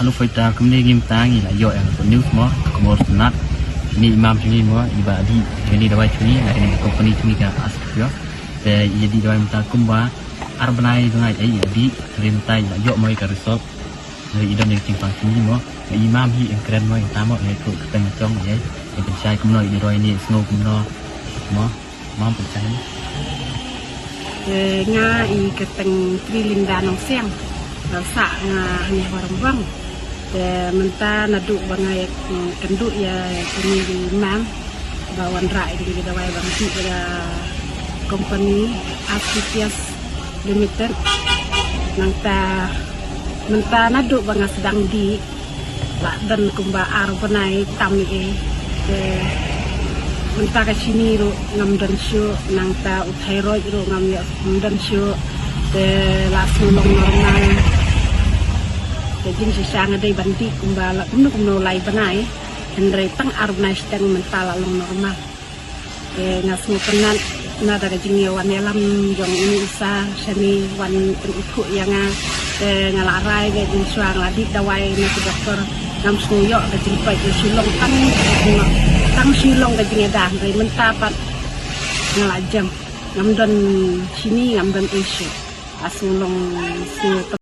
halo faita kemne gim tangi la yo yang news mo kemor sunat ni imam sini mo ibadi ini dawai sini la ini company sini ka asyo te jadi dawai minta kumba arbanai dengan ai adi rintai la yo mo ka resort dari idam yang timpang sini mo imam hi yang keren mo yang tamo yang tu keteng chong ye yang pencai kumno ini dawai ni snow kumno mo mam pencai nga i keteng trilinda nong siang sa nga ni warang wang de menta nadu bangai kendu ya kini di mam bawan rai di dawai bang si pada company Asitias Limited nangta menta nadu banga sedang di la dan kumba ar banai tami de menta ka sini ro ngam dan syu nangta uthairoi ro ngam ya dan syu de langsung normal jadi sisang ada banti kumbala kumno lai banai hendrai tang arunai sedang mentala long normal ngasu penan nada kajingnya wan yalam jong ini isa seni wan ikut yang ngalarai ke di suang ladi dawai nasi dokter ngam suyo kajing pai silong tang silong kajingnya dah dari mentapat ngalajam ngam dan sini ngam dan isu asulong si